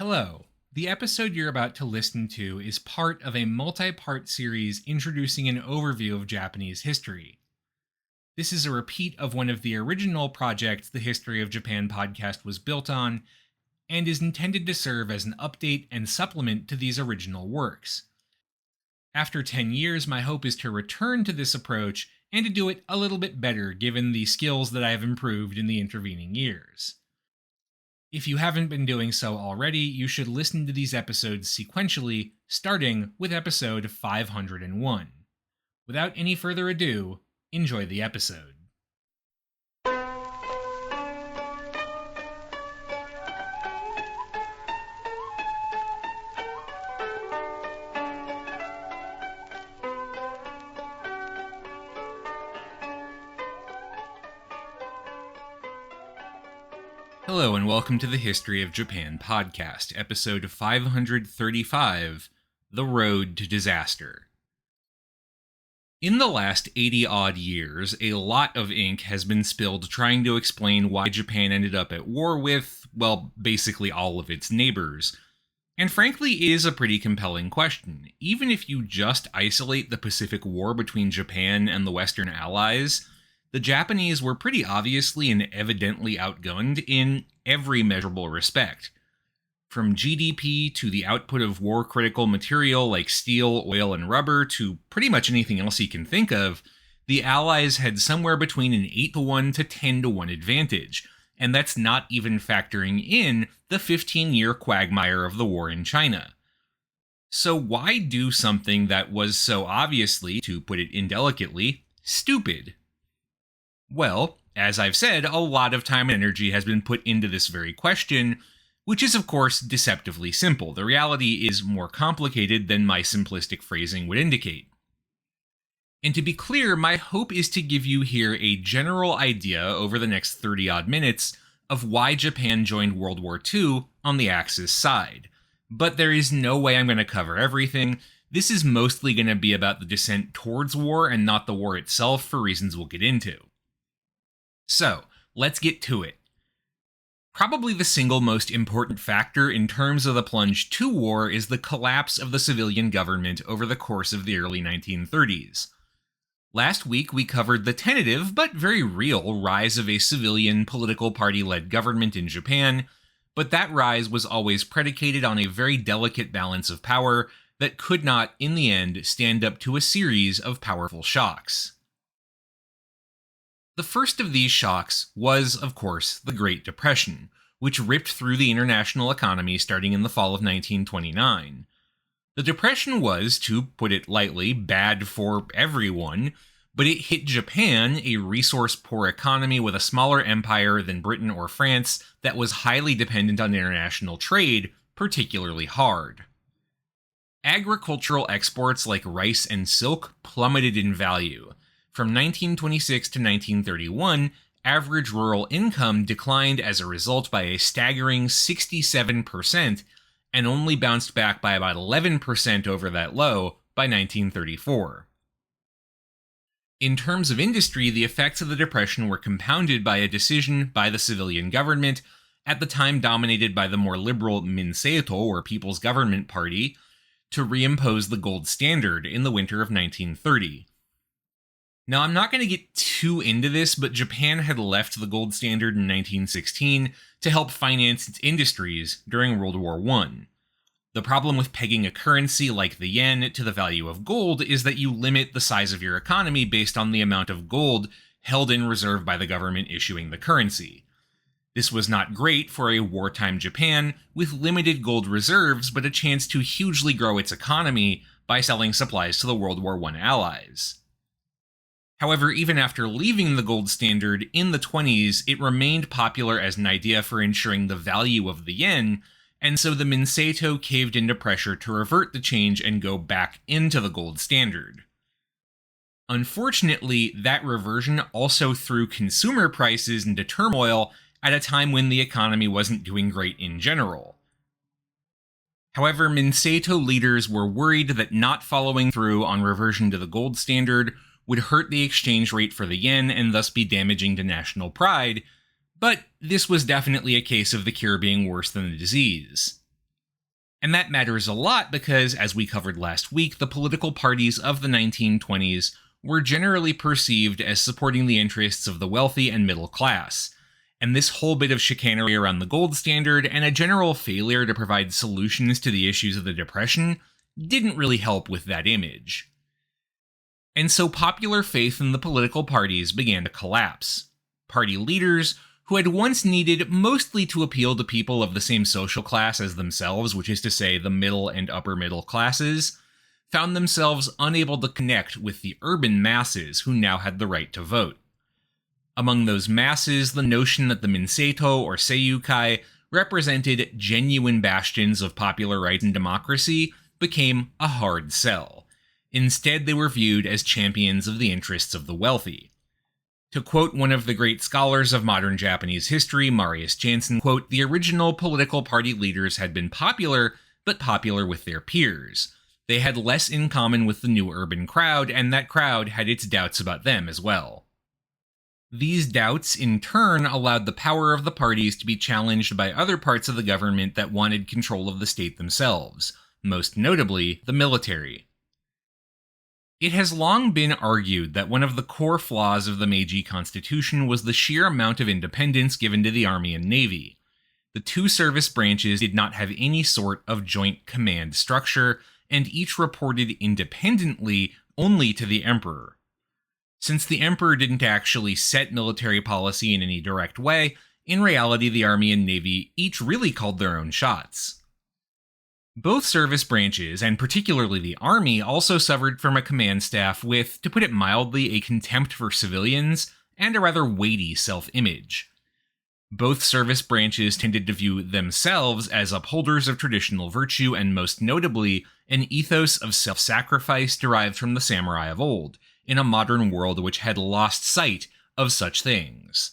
Hello. The episode you're about to listen to is part of a multi-part series introducing an overview of Japanese history. This is a repeat of one of the original projects the History of Japan podcast was built on, and is intended to serve as an update and supplement to these original works. After 10 years, my hope is to return to this approach and to do it a little bit better given the skills that I have improved in the intervening years. If you haven't been doing so already, you should listen to these episodes sequentially, starting with episode 501. Without any further ado, enjoy the episode. Hello and welcome to the History of Japan podcast, episode 535, The Road to Disaster. In the last 80-odd years, a lot of ink has been spilled trying to explain why Japan ended up at war with, well, basically all of its neighbors. And frankly, it is a pretty compelling question. Even if you just isolate the Pacific War between Japan and the Western Allies, the Japanese were pretty obviously and evidently outgunned in every measurable respect. From GDP to the output of war-critical material like steel, oil, and rubber to pretty much anything else you can think of, the Allies had somewhere between an 8-1 to 10-1 advantage, and that's not even factoring in the 15-year quagmire of the war in China. So why do something that was so obviously, to put it indelicately, stupid? Well, as I've said, a lot of time and energy has been put into this very question, which is of course deceptively simple. The reality is more complicated than my simplistic phrasing would indicate. And to be clear, my hope is to give you here a general idea over the next 30-odd minutes of why Japan joined World War II on the Axis side. But there is no way I'm going to cover everything. This is mostly going to be about the descent towards war and not the war itself for reasons we'll get into. So, let's get to it. Probably the single most important factor in terms of the plunge to war is the collapse of the civilian government over the course of the early 1930s. Last week we covered the tentative, but very real, rise of a civilian political party-led government in Japan, but that rise was always predicated on a very delicate balance of power that could not, in the end, stand up to a series of powerful shocks. The first of these shocks was, of course, the Great Depression, which ripped through the international economy starting in the fall of 1929. The Depression was, to put it lightly, bad for everyone, but it hit Japan, a resource-poor economy with a smaller empire than Britain or France that was highly dependent on international trade, particularly hard. Agricultural exports like rice and silk plummeted in value. From 1926 to 1931, average rural income declined as a result by a staggering 67% and only bounced back by about 11% over that low by 1934. In terms of industry, the effects of the Depression were compounded by a decision by the civilian government, at the time dominated by the more liberal Minseito, or People's Government Party, to reimpose the gold standard in the winter of 1930. Now, I'm not going to get too into this, but Japan had left the gold standard in 1916 to help finance its industries during World War I. The problem with pegging a currency like the yen to the value of gold is that you limit the size of your economy based on the amount of gold held in reserve by the government issuing the currency. This was not great for a wartime Japan with limited gold reserves, but a chance to hugely grow its economy by selling supplies to the World War I allies. However, even after leaving the gold standard in the 20s, it remained popular as an idea for ensuring the value of the yen, and so the Minseito caved into pressure to revert the change and go back into the gold standard. Unfortunately, that reversion also threw consumer prices into turmoil at a time when the economy wasn't doing great in general. However, Minseito leaders were worried that not following through on reversion to the gold standard would hurt the exchange rate for the yen and thus be damaging to national pride, but this was definitely a case of the cure being worse than the disease. And that matters a lot because, as we covered last week, the political parties of the 1920s were generally perceived as supporting the interests of the wealthy and middle class. And this whole bit of chicanery around the gold standard and a general failure to provide solutions to the issues of the Depression didn't really help with that image. And so popular faith in the political parties began to collapse. Party leaders, who had once needed mostly to appeal to people of the same social class as themselves, which is to say the middle and upper middle classes, found themselves unable to connect with the urban masses who now had the right to vote. Among those masses, the notion that the Minseito or Seiyukai represented genuine bastions of popular rights and democracy became a hard sell. Instead, they were viewed as champions of the interests of the wealthy. To quote one of the great scholars of modern Japanese history, Marius Jansen, quote, "The original political party leaders had been popular, but popular with their peers. They had less in common with the new urban crowd, and that crowd had its doubts about them as well." These doubts, in turn, allowed the power of the parties to be challenged by other parts of the government that wanted control of the state themselves, most notably the military. It has long been argued that one of the core flaws of the Meiji Constitution was the sheer amount of independence given to the Army and Navy. The two service branches did not have any sort of joint command structure, and each reported independently only to the Emperor. Since the Emperor didn't actually set military policy in any direct way, in reality the Army and Navy each really called their own shots. Both service branches, and particularly the Army, also suffered from a command staff with, to put it mildly, a contempt for civilians and a rather weighty self-image. Both service branches tended to view themselves as upholders of traditional virtue and, most notably, an ethos of self-sacrifice derived from the samurai of old, in a modern world which had lost sight of such things.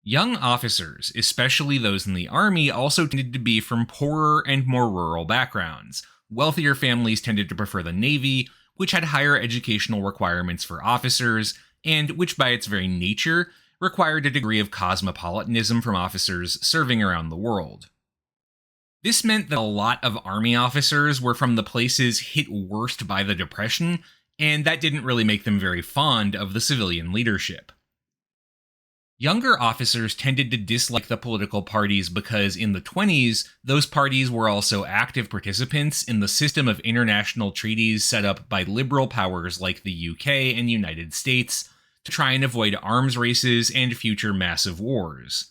Young officers, especially those in the Army, also tended to be from poorer and more rural backgrounds. Wealthier families tended to prefer the Navy, which had higher educational requirements for officers, and which by its very nature required a degree of cosmopolitanism from officers serving around the world. This meant that a lot of Army officers were from the places hit worst by the Depression, and that didn't really make them very fond of the civilian leadership. Younger officers tended to dislike the political parties because in the 20s, those parties were also active participants in the system of international treaties set up by liberal powers like the UK and United States to try and avoid arms races and future massive wars.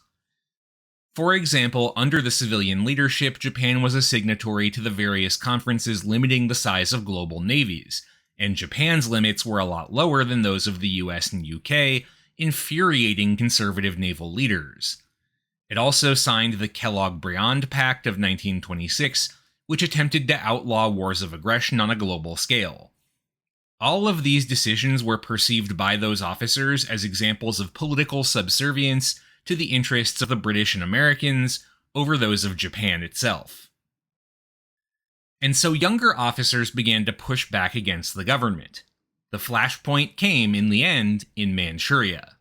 For example, under the civilian leadership, Japan was a signatory to the various conferences limiting the size of global navies, and Japan's limits were a lot lower than those of the US and UK, infuriating conservative naval leaders. It also signed the Kellogg-Briand Pact of 1926, which attempted to outlaw wars of aggression on a global scale. All of these decisions were perceived by those officers as examples of political subservience to the interests of the British and Americans over those of Japan itself. And so younger officers began to push back against the government. The flashpoint came, in the end, in Manchuria.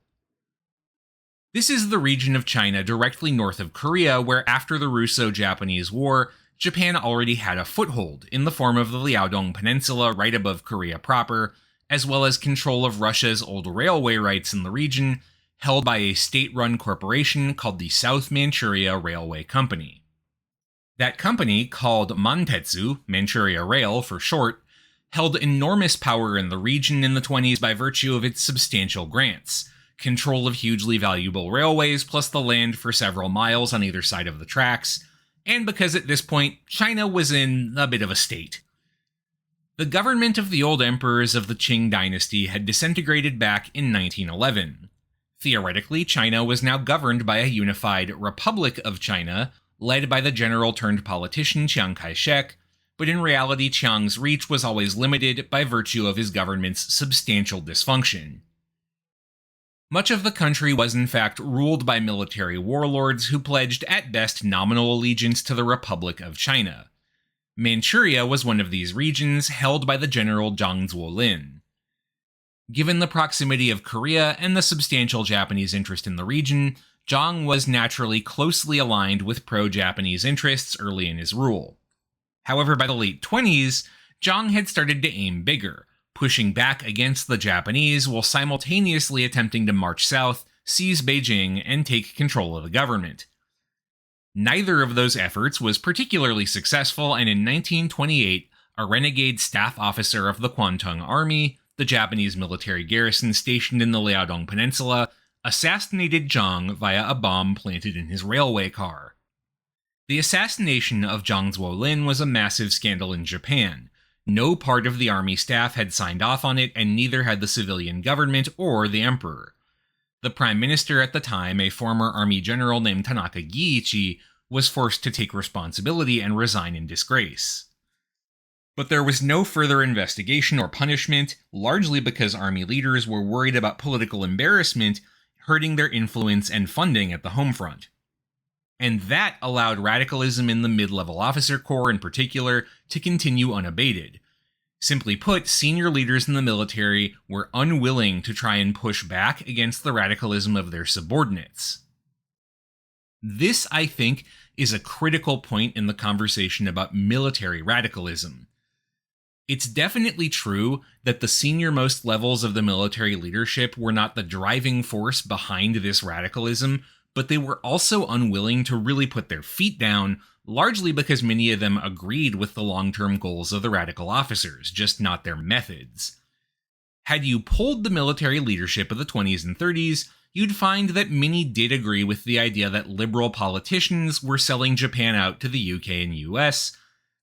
This is the region of China directly north of Korea where, after the Russo-Japanese War, Japan already had a foothold in the form of the Liaodong Peninsula right above Korea proper, as well as control of Russia's old railway rights in the region, held by a state-run corporation called the South Manchuria Railway Company. That company, called Mantetsu, Manchuria Rail for short, held enormous power in the region in the 20s by virtue of its substantial grants, control of hugely valuable railways plus the land for several miles on either side of the tracks, and because at this point, China was in a bit of a state. The government of the old emperors of the Qing dynasty had disintegrated back in 1911. Theoretically, China was now governed by a unified Republic of China, led by the general-turned-politician Chiang Kai-shek, but in reality Chiang's reach was always limited by virtue of his government's substantial dysfunction. Much of the country was in fact ruled by military warlords who pledged at best nominal allegiance to the Republic of China. Manchuria was one of these regions, held by the general Zhang Zuolin. Given the proximity of Korea and the substantial Japanese interest in the region, Zhang was naturally closely aligned with pro-Japanese interests early in his rule. However, by the late 20s, Zhang had started to aim bigger, pushing back against the Japanese while simultaneously attempting to march south, seize Beijing, and take control of the government. Neither of those efforts was particularly successful, and in 1928, a renegade staff officer of the Kwantung Army, the Japanese military garrison stationed in the Liaodong Peninsula, assassinated Zhang via a bomb planted in his railway car. The assassination of Zhang Zuolin was a massive scandal in Japan. No part of the army staff had signed off on it, and neither had the civilian government or the emperor. The prime minister at the time, a former army general named Tanaka Giichi, was forced to take responsibility and resign in disgrace. But there was no further investigation or punishment, largely because army leaders were worried about political embarrassment hurting their influence and funding at the home front. And that allowed radicalism in the mid-level officer corps in particular to continue unabated. Simply put, senior leaders in the military were unwilling to try and push back against the radicalism of their subordinates. This, I think, is a critical point in the conversation about military radicalism. It's definitely true that the senior-most levels of the military leadership were not the driving force behind this radicalism, but they were also unwilling to really put their feet down, largely because many of them agreed with the long-term goals of the radical officers, just not their methods. Had you polled the military leadership of the 20s and 30s, you'd find that many did agree with the idea that liberal politicians were selling Japan out to the UK and US,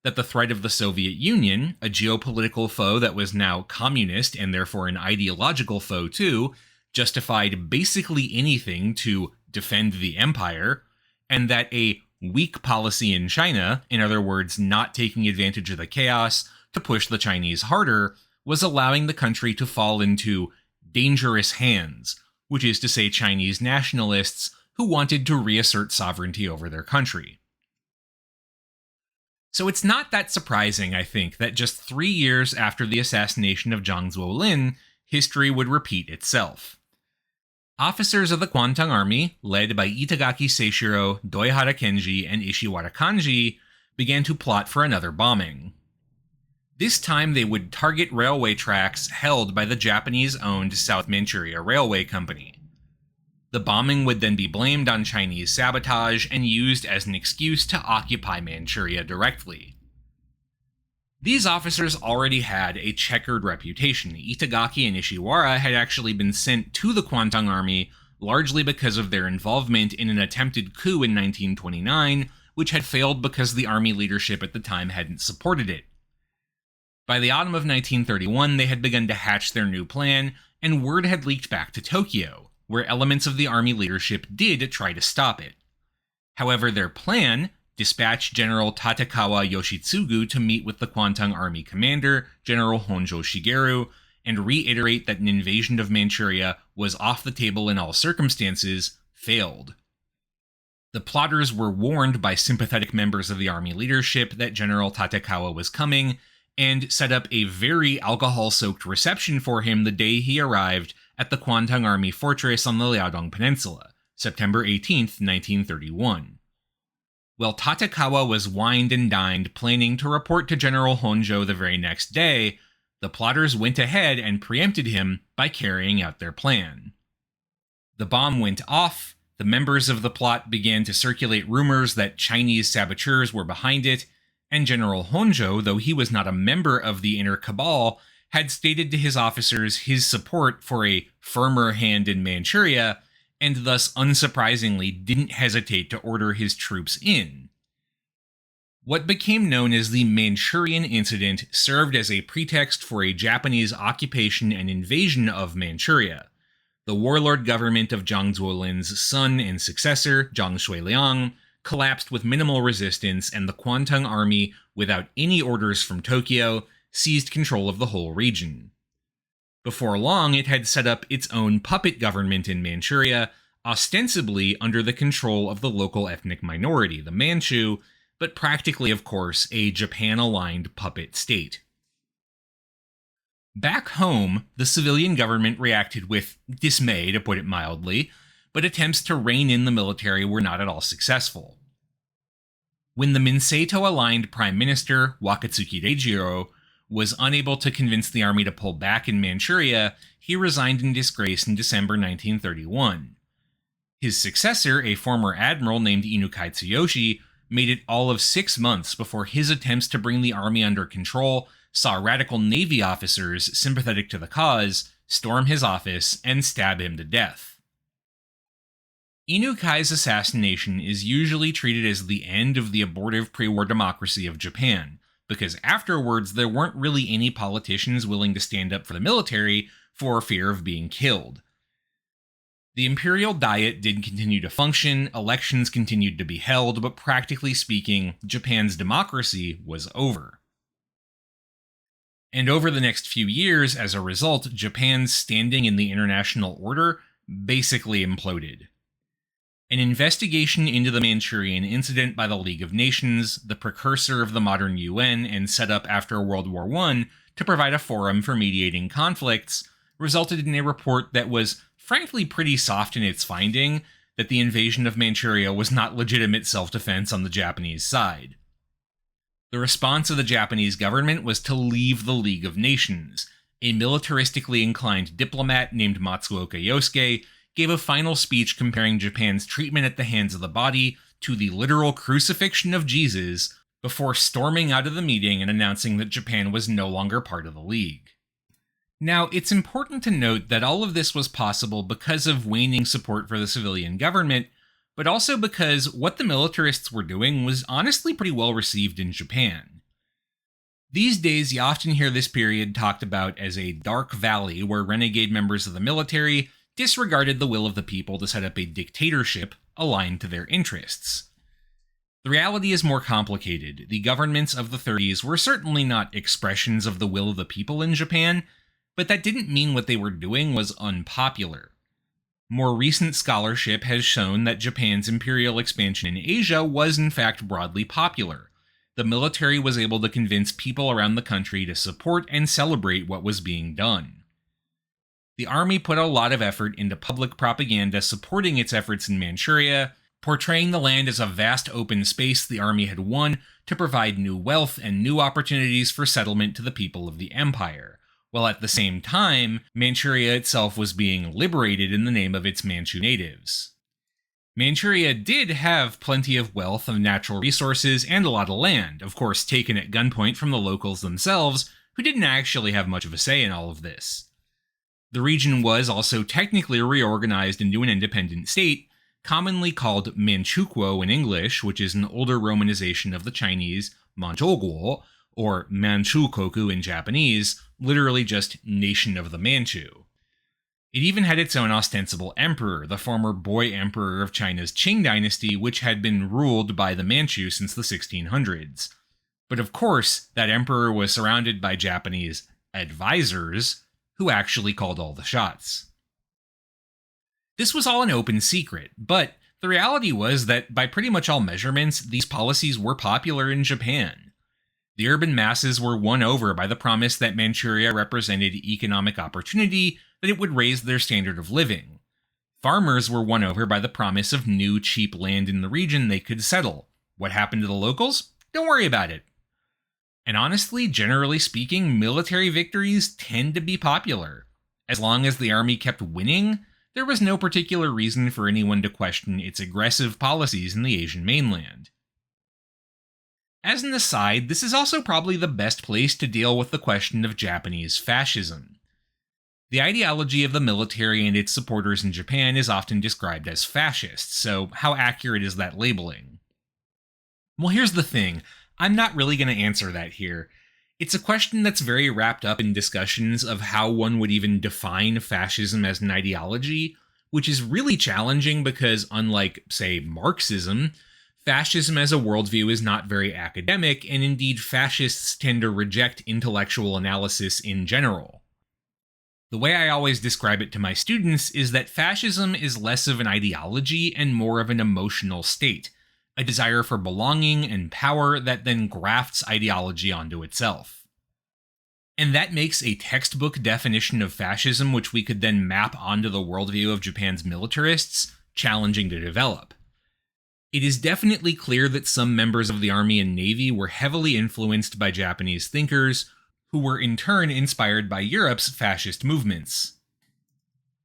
that the threat of the Soviet Union, a geopolitical foe that was now communist and therefore an ideological foe too, justified basically anything to defend the empire, and that a weak policy in China, in other words, not taking advantage of the chaos to push the Chinese harder, was allowing the country to fall into dangerous hands, which is to say Chinese nationalists who wanted to reassert sovereignty over their country. So it's not that surprising, I think, that just 3 years after the assassination of Zhang Zuolin, history would repeat itself. Officers of the Kwantung Army, led by Itagaki Seishiro, Doihara Kenji, and Ishiwara Kanji, began to plot for another bombing. This time they would target railway tracks held by the Japanese-owned South Manchuria Railway Company. The bombing would then be blamed on Chinese sabotage and used as an excuse to occupy Manchuria directly. These officers already had a checkered reputation. Itagaki and Ishiwara had actually been sent to the Kwantung Army largely because of their involvement in an attempted coup in 1929, which had failed because the army leadership at the time hadn't supported it. By the autumn of 1931, they had begun to hatch their new plan, and word had leaked back to Tokyo, where elements of the army leadership did try to stop it. However, their plan, dispatch General Tatekawa Yoshitsugu to meet with the Kwantung Army commander, General Honjo Shigeru, and reiterate that an invasion of Manchuria was off the table in all circumstances, failed. The plotters were warned by sympathetic members of the army leadership that General Tatekawa was coming, and set up a very alcohol-soaked reception for him the day he arrived at the Kwantung Army fortress on the Liaodong Peninsula, September 18, 1931. While Tatekawa was wined and dined planning to report to General Honjo the very next day, the plotters went ahead and preempted him by carrying out their plan. The bomb went off, the members of the plot began to circulate rumors that Chinese saboteurs were behind it, and General Honjo, though he was not a member of the inner cabal, had stated to his officers his support for a firmer hand in Manchuria, and thus unsurprisingly didn't hesitate to order his troops in. What became known as the Manchurian Incident served as a pretext for a Japanese occupation and invasion of Manchuria. The warlord government of Zhang Zuolin's son and successor, Zhang Shuiliang, collapsed with minimal resistance, and the Kwantung Army, without any orders from Tokyo, seized control of the whole region. Before long, it had set up its own puppet government in Manchuria, ostensibly under the control of the local ethnic minority, the Manchu, but practically, of course, a Japan-aligned puppet state. Back home, the civilian government reacted with dismay, to put it mildly, but attempts to rein in the military were not at all successful. When the Minseito-aligned Prime Minister, Wakatsuki Reijiro, was unable to convince the army to pull back in Manchuria, he resigned in disgrace in December 1931. His successor, a former admiral named Inukai Tsuyoshi, made it all of 6 months before his attempts to bring the army under control saw radical Navy officers sympathetic to the cause storm his office and stab him to death. Inukai's assassination is usually treated as the end of the abortive pre-war democracy of Japan, because afterwards there weren't really any politicians willing to stand up for the military for fear of being killed. The imperial diet did continue to function, elections continued to be held, but practically speaking, Japan's democracy was over. And over the next few years, as a result, Japan's standing in the international order basically imploded. An investigation into the Manchurian incident by the League of Nations, the precursor of the modern UN and set up after World War I to provide a forum for mediating conflicts, resulted in a report that was frankly pretty soft in its finding that the invasion of Manchuria was not legitimate self-defense on the Japanese side. The response of the Japanese government was to leave the League of Nations. A militaristically inclined diplomat named Matsuoka Yosuke gave a final speech comparing Japan's treatment at the hands of the body to the literal crucifixion of Jesus before storming out of the meeting and announcing that Japan was no longer part of the League. Now, it's important to note that all of this was possible because of waning support for the civilian government, but also because what the militarists were doing was honestly pretty well received in Japan. These days, you often hear this period talked about as a dark valley where renegade members of the military disregarded the will of the people to set up a dictatorship aligned to their interests. The reality is more complicated. The governments of the 30s were certainly not expressions of the will of the people in Japan, but that didn't mean what they were doing was unpopular. More recent scholarship has shown that Japan's imperial expansion in Asia was in fact broadly popular. The military was able to convince people around the country to support and celebrate what was being done. The army put a lot of effort into public propaganda supporting its efforts in Manchuria, portraying the land as a vast open space the army had won to provide new wealth and new opportunities for settlement to the people of the empire, while at the same time, Manchuria itself was being liberated in the name of its Manchu natives. Manchuria did have plenty of wealth of natural resources and a lot of land, of course taken at gunpoint from the locals themselves, who didn't actually have much of a say in all of this. The region was also technically reorganized into an independent state, commonly called Manchukuo in English, which is an older romanization of the Chinese Manchukuo, or Manchukoku in Japanese, literally just Nation of the Manchu. It even had its own ostensible emperor, the former boy emperor of China's Qing dynasty, which had been ruled by the Manchu since the 1600s. But of course, that emperor was surrounded by Japanese advisors, who actually called all the shots. This was all an open secret, but the reality was that by pretty much all measurements, these policies were popular in Japan. The urban masses were won over by the promise that Manchuria represented economic opportunity, that it would raise their standard of living. Farmers were won over by the promise of new, cheap land in the region they could settle. What happened to the locals? Don't worry about it. And honestly, generally speaking, military victories tend to be popular. As long as the army kept winning, there was no particular reason for anyone to question its aggressive policies in the Asian mainland. As an aside, this is also probably the best place to deal with the question of Japanese fascism. The ideology of the military and its supporters in Japan is often described as fascist, so how accurate is that labeling? Well, here's the thing. I'm not really going to answer that here. It's a question that's very wrapped up in discussions of how one would even define fascism as an ideology, which is really challenging because, unlike, say, Marxism, fascism as a worldview is not very academic, and indeed fascists tend to reject intellectual analysis in general. The way I always describe it to my students is that fascism is less of an ideology and more of an emotional state, a desire for belonging and power that then grafts ideology onto itself. And that makes a textbook definition of fascism, which we could then map onto the worldview of Japan's militarists, challenging to develop. It is definitely clear that some members of the army and navy were heavily influenced by Japanese thinkers, who were in turn inspired by Europe's fascist movements.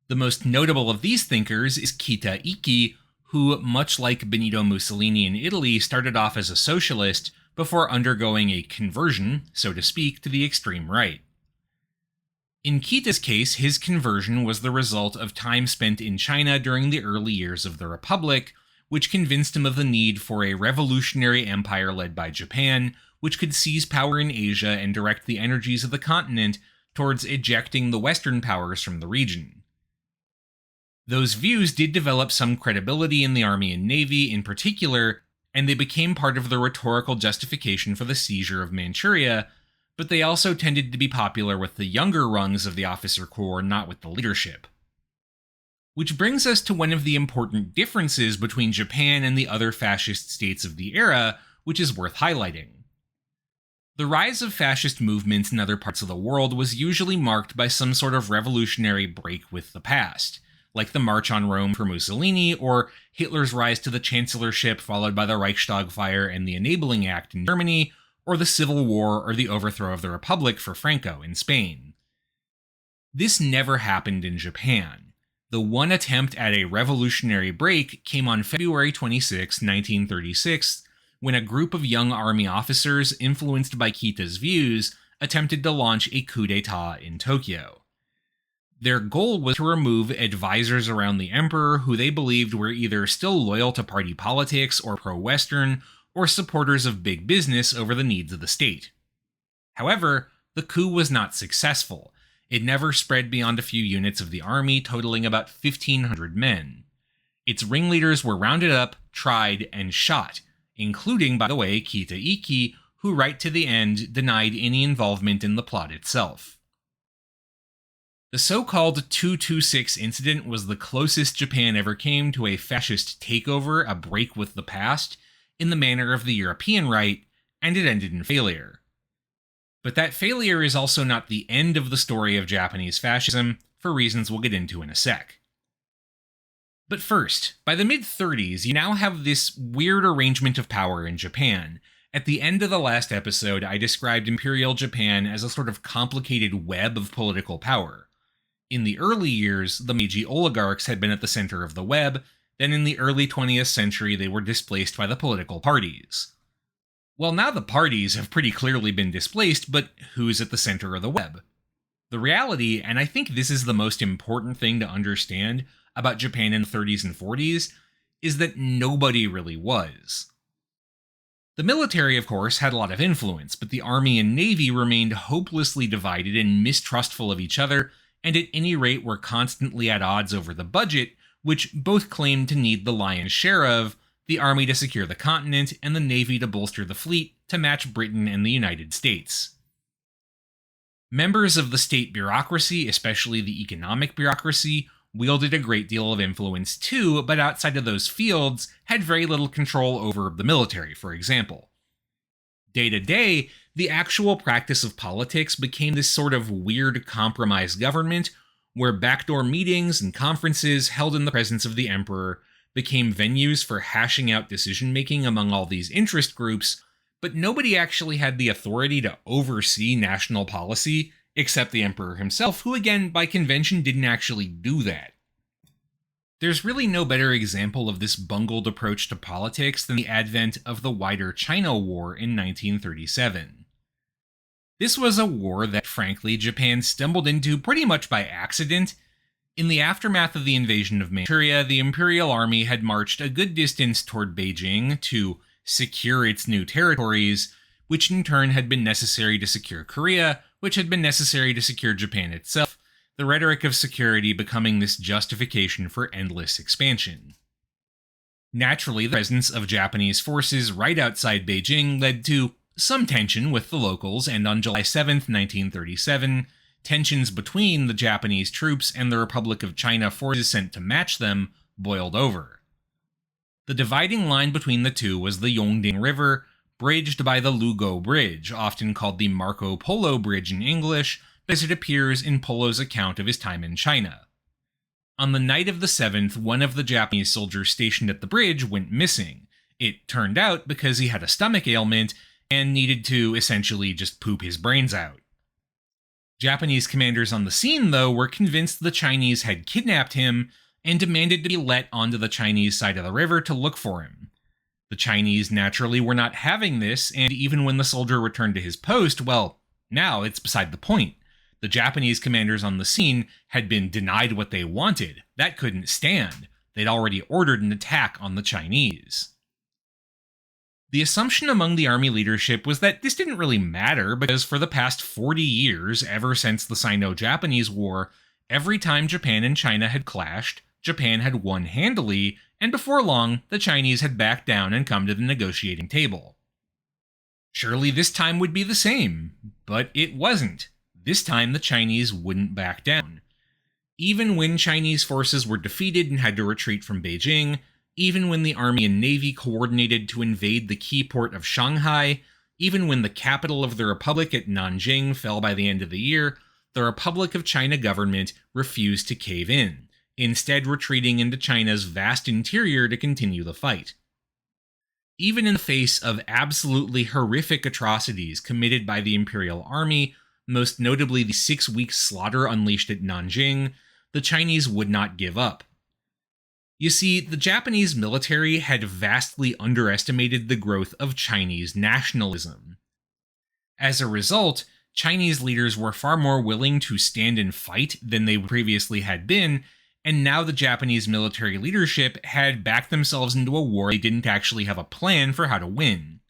The most notable of these thinkers is Kita Ikki, who, much like Benito Mussolini in Italy, started off as a socialist before undergoing a conversion, so to speak, to the extreme right. In Kita's case, his conversion was the result of time spent in China during the early years of the Republic, which convinced him of the need for a revolutionary empire led by Japan, which could seize power in Asia and direct the energies of the continent towards ejecting the Western powers from the region. Those views did develop some credibility in the army and navy in particular, and they became part of the rhetorical justification for the seizure of Manchuria, but they also tended to be popular with the younger rungs of the officer corps, not with the leadership. Which brings us to one of the important differences between Japan and the other fascist states of the era, which is worth highlighting. The rise of fascist movements in other parts of the world was usually marked by some sort of revolutionary break with the past, like the March on Rome for Mussolini, or Hitler's rise to the Chancellorship followed by the Reichstag fire and the Enabling Act in Germany, or the Civil War or the overthrow of the Republic for Franco in Spain. This never happened in Japan. The one attempt at a revolutionary break came on February 26, 1936, when a group of young army officers influenced by Kita's views attempted to launch a coup d'etat in Tokyo. Their goal was to remove advisors around the emperor who they believed were either still loyal to party politics or pro-Western, or supporters of big business over the needs of the state. However, the coup was not successful. It never spread beyond a few units of the army, totaling about 1,500 men. Its ringleaders were rounded up, tried, and shot, including, by the way, Kita Ikki, who right to the end denied any involvement in the plot itself. The so-called 226 incident was the closest Japan ever came to a fascist takeover, a break with the past, in the manner of the European right, and it ended in failure. But that failure is also not the end of the story of Japanese fascism, for reasons we'll get into in a sec. But first, by the mid-30s, you now have this weird arrangement of power in Japan. At the end of the last episode, I described Imperial Japan as a sort of complicated web of political power. In the early years, the Meiji oligarchs had been at the center of the web, then in the early 20th century they were displaced by the political parties. Well, now the parties have pretty clearly been displaced, but who's at the center of the web? The reality, and I think this is the most important thing to understand about Japan in the 30s and 40s, is that nobody really was. The military, of course, had a lot of influence, but the army and navy remained hopelessly divided and mistrustful of each other, and at any rate were constantly at odds over the budget, which both claimed to need the lion's share of, the army to secure the continent, and the navy to bolster the fleet to match Britain and the United States. Members of the state bureaucracy, especially the economic bureaucracy, wielded a great deal of influence too, but outside of those fields, had very little control over the military, for example. Day to day, the actual practice of politics became this sort of weird compromise government, where backdoor meetings and conferences held in the presence of the emperor became venues for hashing out decision-making among all these interest groups, but nobody actually had the authority to oversee national policy, except the emperor himself, who again, by convention, didn't actually do that. There's really no better example of this bungled approach to politics than the advent of the wider China War in 1937. This was a war that, frankly, Japan stumbled into pretty much by accident. In the aftermath of the invasion of Manchuria, the Imperial Army had marched a good distance toward Beijing to secure its new territories, which in turn had been necessary to secure Korea, which had been necessary to secure Japan itself, the rhetoric of security becoming this justification for endless expansion. Naturally, the presence of Japanese forces right outside Beijing led to some tension with the locals, and on July 7, 1937, tensions between the Japanese troops and the Republic of China forces sent to match them boiled over. The dividing line between the two was the Yongding River, bridged by the Lugo Bridge, often called the Marco Polo Bridge in English, as it appears in Polo's account of his time in China. On the night of the 7th, one of the Japanese soldiers stationed at the bridge went missing. It turned out because he had a stomach ailment and needed to essentially just poop his brains out. Japanese commanders on the scene, though, were convinced the Chinese had kidnapped him and demanded to be let onto the Chinese side of the river to look for him. The Chinese naturally were not having this, and even when the soldier returned to his post, well, now it's beside the point. The Japanese commanders on the scene had been denied what they wanted. That couldn't stand. They'd already ordered an attack on the Chinese. The assumption among the army leadership was that this didn't really matter because for the past 40 years, ever since the Sino-Japanese War, every time Japan and China had clashed, Japan had won handily, and before long, the Chinese had backed down and come to the negotiating table. Surely this time would be the same, but it wasn't. This time the Chinese wouldn't back down. Even when Chinese forces were defeated and had to retreat from Beijing, even when the army and navy coordinated to invade the key port of Shanghai, even when the capital of the Republic at Nanjing fell by the end of the year, the Republic of China government refused to cave in, instead retreating into China's vast interior to continue the fight. Even in the face of absolutely horrific atrocities committed by the Imperial Army, most notably the 6-week slaughter unleashed at Nanjing, the Chinese would not give up. You see, the Japanese military had vastly underestimated the growth of Chinese nationalism. As a result, Chinese leaders were far more willing to stand and fight than they previously had been, and now the Japanese military leadership had backed themselves into a war they didn't actually have a plan for how to win.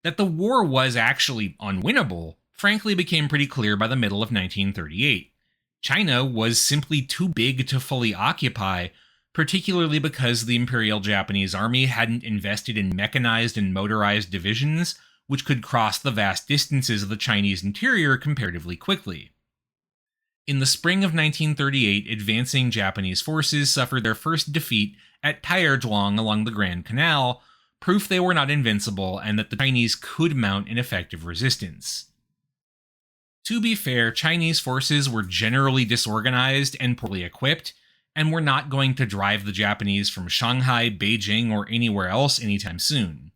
That the war was actually unwinnable, frankly became pretty clear by the middle of 1938. China was simply too big to fully occupy, particularly because the Imperial Japanese Army hadn't invested in mechanized and motorized divisions, which could cross the vast distances of the Chinese interior comparatively quickly. In the spring of 1938, advancing Japanese forces suffered their first defeat at Taiyuan along the Grand Canal, proof they were not invincible and that the Chinese could mount an effective resistance. To be fair, Chinese forces were generally disorganized and poorly equipped, and were not going to drive the Japanese from Shanghai, Beijing, or anywhere else anytime soon.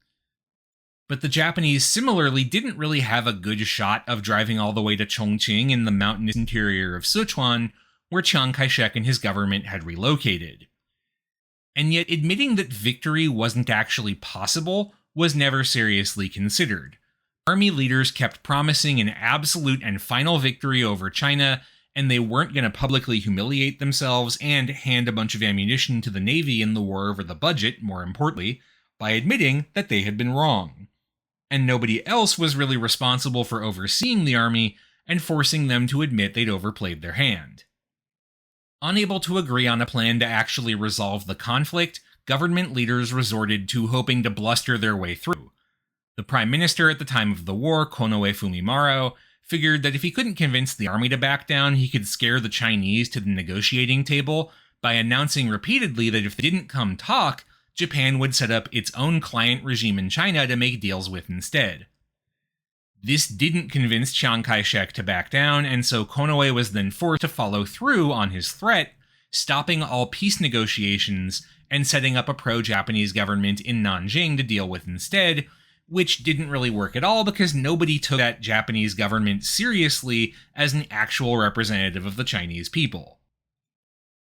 But the Japanese similarly didn't really have a good shot of driving all the way to Chongqing in the mountainous interior of Sichuan, where Chiang Kai-shek and his government had relocated. And yet admitting that victory wasn't actually possible was never seriously considered. Army leaders kept promising an absolute and final victory over China, and they weren't going to publicly humiliate themselves and hand a bunch of ammunition to the Navy in the war over the budget, more importantly, by admitting that they had been wrong. And nobody else was really responsible for overseeing the army and forcing them to admit they'd overplayed their hand. Unable to agree on a plan to actually resolve the conflict, government leaders resorted to hoping to bluster their way through. The prime minister at the time of the war, Konoe Fumimaro, figured that if he couldn't convince the army to back down, he could scare the Chinese to the negotiating table by announcing repeatedly that if they didn't come talk, Japan would set up its own client regime in China to make deals with instead. This didn't convince Chiang Kai-shek to back down, and so Konoe was then forced to follow through on his threat, stopping all peace negotiations and setting up a pro-Japanese government in Nanjing to deal with instead, which didn't really work at all because nobody took that Japanese government seriously as an actual representative of the Chinese people.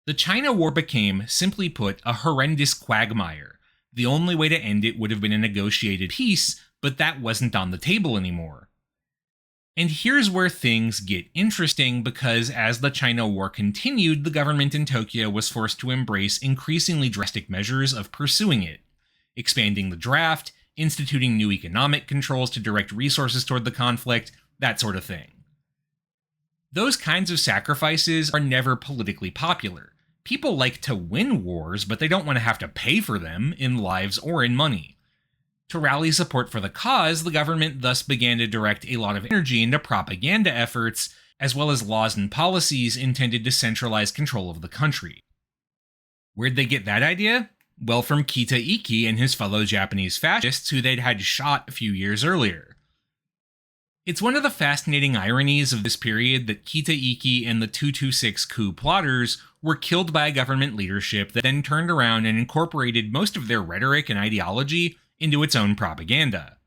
The China War became, simply put, a horrendous quagmire. The only way to end it would have been a negotiated peace, but that wasn't on the table anymore. And here's where things get interesting because as the China War continued, the government in Tokyo was forced to embrace increasingly drastic measures of pursuing it, expanding the draft, instituting new economic controls to direct resources toward the conflict, that sort of thing. Those kinds of sacrifices are never politically popular. People like to win wars, but they don't want to have to pay for them in lives or in money. To rally support for the cause, the government thus began to direct a lot of energy into propaganda efforts, as well as laws and policies intended to centralize control of the country. Where'd they get that idea? Well, from Kita Iki and his fellow Japanese fascists who they'd had shot a few years earlier. It's one of the fascinating ironies of this period that Kita-Iki and the 226 coup plotters were killed by government leadership that then turned around and incorporated most of their rhetoric and ideology into its own propaganda.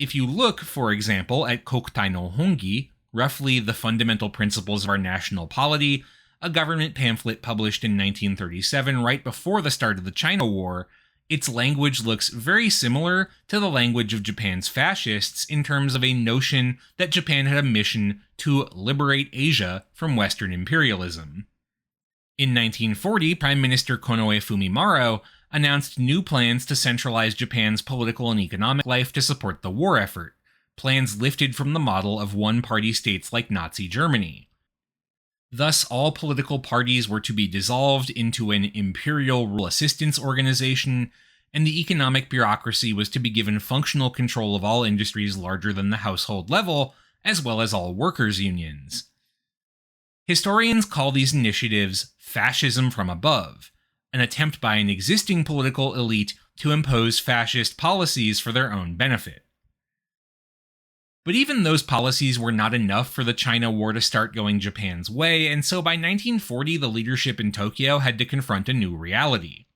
If you look, for example, at Kokutai no Hongi, roughly the fundamental principles of our national polity, a government pamphlet published in 1937 right before the start of the China War, its language looks very similar to the language of Japan's fascists in terms of a notion that Japan had a mission to liberate Asia from Western imperialism. In 1940, Prime Minister Konoe Fumimaro announced new plans to centralize Japan's political and economic life to support the war effort, plans lifted from the model of one-party states like Nazi Germany. Thus, all political parties were to be dissolved into an imperial rule assistance organization, and the economic bureaucracy was to be given functional control of all industries larger than the household level, as well as all workers' unions. Historians call these initiatives fascism from above, an attempt by an existing political elite to impose fascist policies for their own benefit. But even those policies were not enough for the China War to start going Japan's way, and so by 1940 the leadership in Tokyo had to confront a new reality.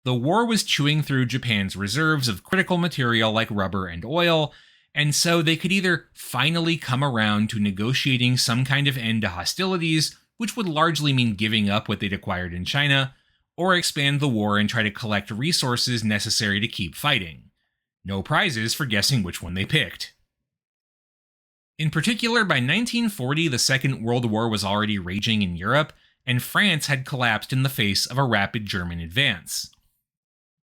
The war was chewing through Japan's reserves of critical material like rubber and oil, and so they could either finally come around to negotiating some kind of end to hostilities, which would largely mean giving up what they'd acquired in China, or expand the war and try to collect resources necessary to keep fighting. No prizes for guessing which one they picked. In particular, by 1940, the Second World War was already raging in Europe, and France had collapsed in the face of a rapid German advance.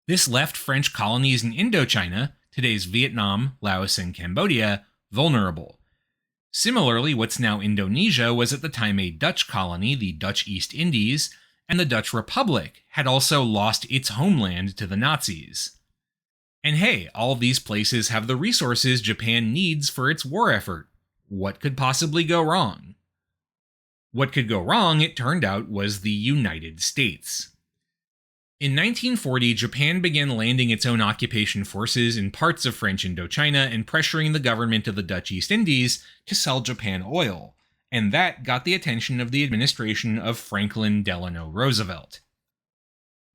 This left French colonies in Indochina, today's Vietnam, Laos, and Cambodia, vulnerable. Similarly, what's now Indonesia was at the time a Dutch colony, the Dutch East Indies, and the Dutch Republic had also lost its homeland to the Nazis. And hey, all these places have the resources Japan needs for its war effort. What could possibly go wrong? What could go wrong, it turned out, was the United States. In 1940, Japan began landing its own occupation forces in parts of French Indochina and pressuring the government of the Dutch East Indies to sell Japan oil, and that got the attention of the administration of Franklin Delano Roosevelt.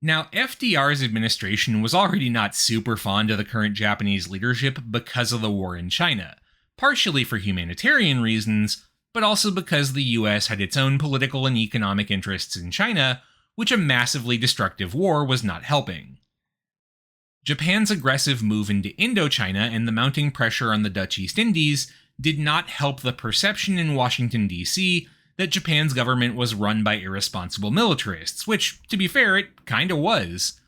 Now, FDR's administration was already not super fond of the current Japanese leadership because of the war in China, partially for humanitarian reasons, but also because the US had its own political and economic interests in China, which a massively destructive war was not helping. Japan's aggressive move into Indochina and the mounting pressure on the Dutch East Indies did not help the perception in Washington, D.C. that Japan's government was run by irresponsible militarists, which, to be fair, it kinda was.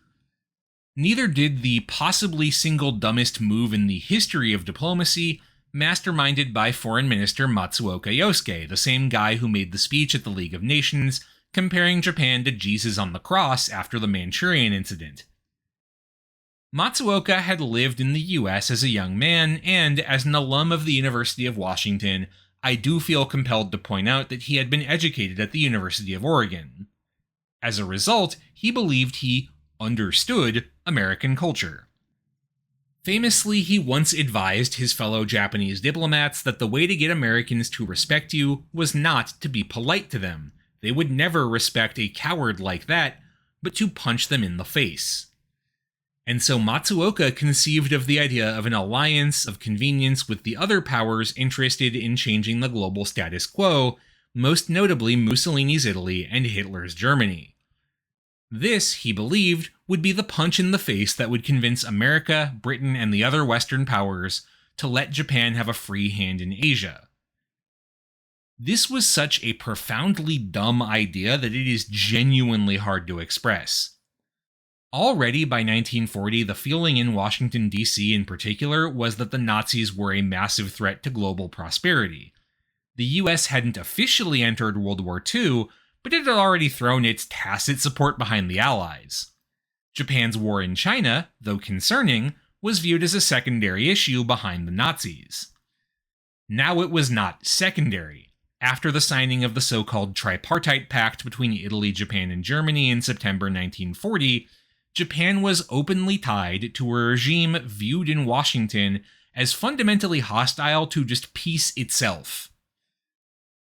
Neither did the possibly single dumbest move in the history of diplomacy, masterminded by Foreign Minister Matsuoka Yosuke, the same guy who made the speech at the League of Nations comparing Japan to Jesus on the cross after the Manchurian incident. Matsuoka had lived in the US as a young man, and as an alum of the University of Washington, I do feel compelled to point out that he had been educated at the University of Oregon. As a result, he believed he understood American culture. Famously, he once advised his fellow Japanese diplomats that the way to get Americans to respect you was not to be polite to them. They would never respect a coward like that, but to punch them in the face. And so Matsuoka conceived of the idea of an alliance of convenience with the other powers interested in changing the global status quo, most notably Mussolini's Italy and Hitler's Germany. This, he believed, would be the punch in the face that would convince America, Britain, and the other Western powers to let Japan have a free hand in Asia. This was such a profoundly dumb idea that it is genuinely hard to express. Already by 1940, the feeling in Washington, D.C. in particular was that the Nazis were a massive threat to global prosperity. The US hadn't officially entered World War II, but it had already thrown its tacit support behind the Allies. Japan's war in China, though concerning, was viewed as a secondary issue behind the Nazis. Now it was not secondary. After the signing of the so-called Tripartite Pact between Italy, Japan, and Germany in September 1940, Japan was openly tied to a regime viewed in Washington as fundamentally hostile to just peace itself.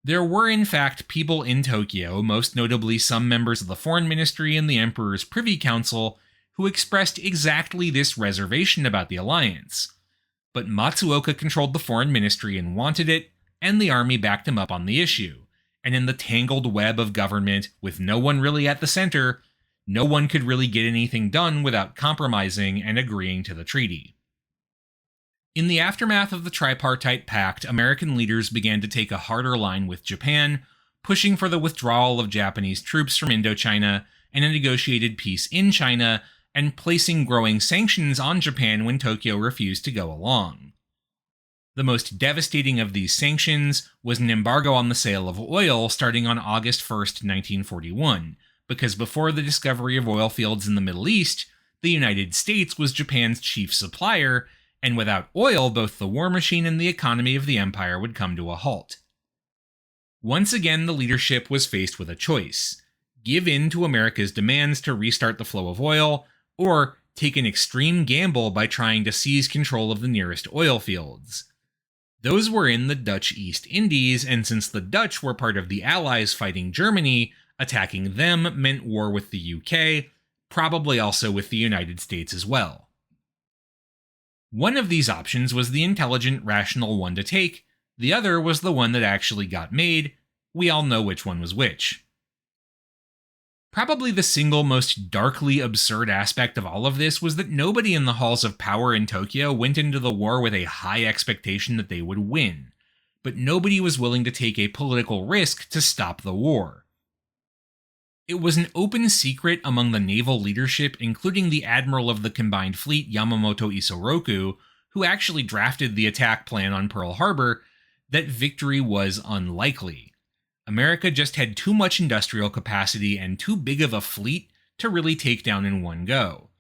There were in fact people in Tokyo, most notably some members of the foreign ministry and the emperor's privy council, who expressed exactly this reservation about the alliance. But Matsuoka controlled the foreign ministry and wanted it, and the army backed him up on the issue. And in the tangled web of government, with no one really at the center, no one could really get anything done without compromising and agreeing to the treaty. In the aftermath of the Tripartite Pact, American leaders began to take a harder line with Japan, pushing for the withdrawal of Japanese troops from Indochina and a negotiated peace in China, and placing growing sanctions on Japan when Tokyo refused to go along. The most devastating of these sanctions was an embargo on the sale of oil starting on August 1, 1941, because before the discovery of oil fields in the Middle East, the United States was Japan's chief supplier, and without oil, both the war machine and the economy of the empire would come to a halt. Once again, the leadership was faced with a choice: give in to America's demands to restart the flow of oil, or take an extreme gamble by trying to seize control of the nearest oil fields. Those were in the Dutch East Indies, and since the Dutch were part of the Allies fighting Germany, attacking them meant war with the UK, probably also with the United States as well. One of these options was the intelligent, rational one to take, the other was the one that actually got made. We all know which one was which. Probably the single most darkly absurd aspect of all of this was that nobody in the halls of power in Tokyo went into the war with a high expectation that they would win, but nobody was willing to take a political risk to stop the war. It was an open secret among the naval leadership, including the admiral of the combined fleet Yamamoto Isoroku, who actually drafted the attack plan on Pearl Harbor, that victory was unlikely. America just had too much industrial capacity and too big of a fleet to really take down in one go.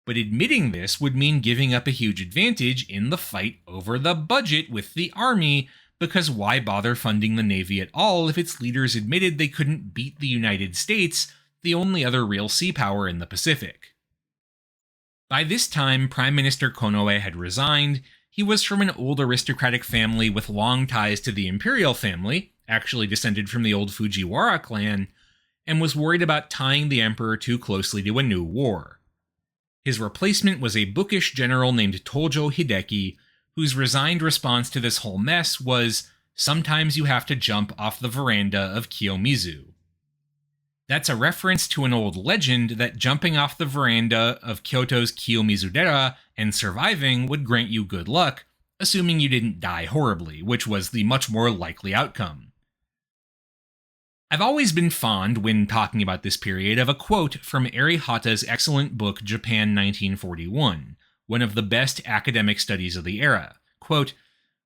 But admitting this would mean giving up a huge advantage in the fight over the budget with the army, because why bother funding the Navy at all if its leaders admitted they couldn't beat the United States, the only other real sea power in the Pacific? By this time, Prime Minister Konoe had resigned. He was from an old aristocratic family with long ties to the imperial family, actually descended from the old Fujiwara clan, and was worried about tying the emperor too closely to a new war. His replacement was a bookish general named Tojo Hideki, whose resigned response to this whole mess was, "Sometimes you have to jump off the veranda of Kiyomizu." That's a reference to an old legend that jumping off the veranda of Kyoto's Kiyomizu-dera and surviving would grant you good luck, assuming you didn't die horribly, which was the much more likely outcome. I've always been fond, when talking about this period, of a quote from Eri Hata's excellent book Japan 1941, one of the best academic studies of the era. Quote,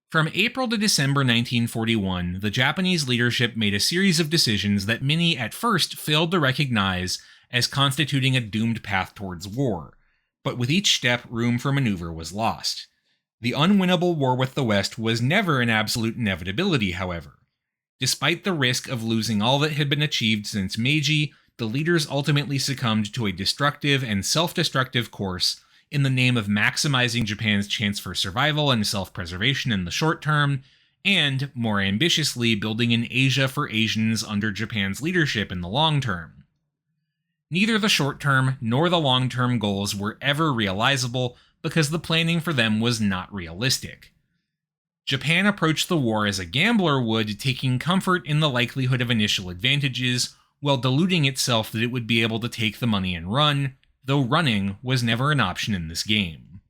"From April to December 1941, the Japanese leadership made a series of decisions that many at first failed to recognize as constituting a doomed path towards war, but with each step room for maneuver was lost. The unwinnable war with the West was never an absolute inevitability, however. Despite the risk of losing all that had been achieved since Meiji, the leaders ultimately succumbed to a destructive and self-destructive course in the name of maximizing Japan's chance for survival and self-preservation in the short term, and, more ambitiously, building an Asia for Asians under Japan's leadership in the long term. Neither the short-term nor the long-term goals were ever realizable because the planning for them was not realistic. Japan approached the war as a gambler would, taking comfort in the likelihood of initial advantages, while deluding itself that it would be able to take the money and run, though running was never an option in this game.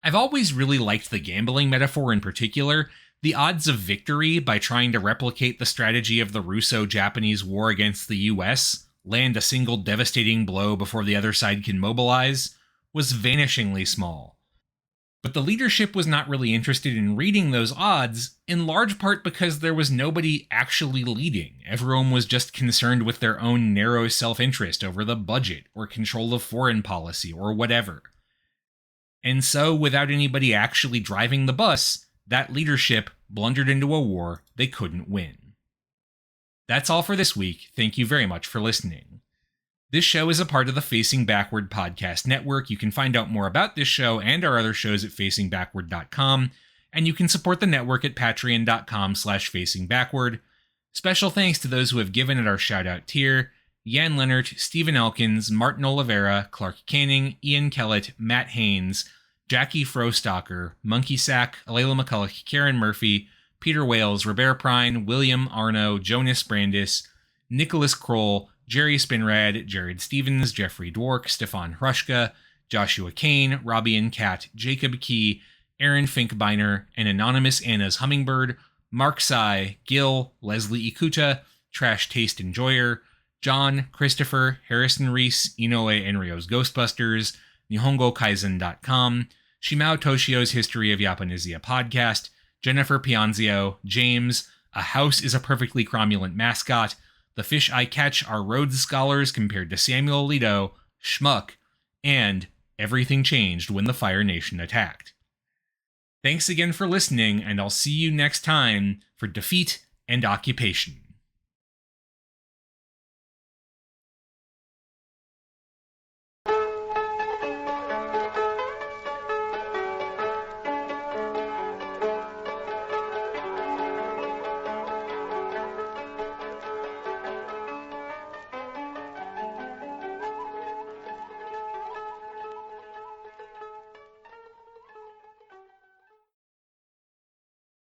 I've always really liked the gambling metaphor in particular. The odds of victory by trying to replicate the strategy of the Russo-Japanese war against the US, land a single devastating blow before the other side can mobilize, was vanishingly small. But the leadership was not really interested in reading those odds, in large part because there was nobody actually leading. Everyone was just concerned with their own narrow self-interest over the budget, or control of foreign policy, or whatever. And so, without anybody actually driving the bus, that leadership blundered into a war they couldn't win. That's all for this week. Thank you very much for listening. This show is a part of the Facing Backward podcast network. You can find out more about this show and our other shows at facingbackward.com, and you can support the network at patreon.com/facingbackward. Special thanks to those who have given at our shoutout tier: Jan Leonard, Stephen Elkins, Martin Oliveira, Clark Canning, Ian Kellett, Matt Haynes, Jackie Frostocker, Monkey Sack, Alayla McCulloch, Karen Murphy, Peter Wales, Robert Prine, William Arno, Jonas Brandis, Nicholas Kroll, Jerry Spinrad, Jared Stevens, Jeffrey Dwork, Stefan Hrushka, Joshua Kane, Robbie and Kat, Jacob Key, Aaron Finkbeiner, and Anonymous Anna's Hummingbird, Mark Sai, Gil, Leslie Ikuta, Trash Taste Enjoyer, John, Christopher, Harrison Reese, Inoue Enryo's Ghostbusters, NihongoKaizen.com, Shimao Toshio's History of Japanese podcast, Jennifer Pianzio, James, A House is a Perfectly Cromulent Mascot, The Fish I Catch Are Rhodes Scholars Compared to Samuel Alito, Schmuck, and Everything Changed When the Fire Nation Attacked. Thanks again for listening, and I'll see you next time for Defeat and Occupation.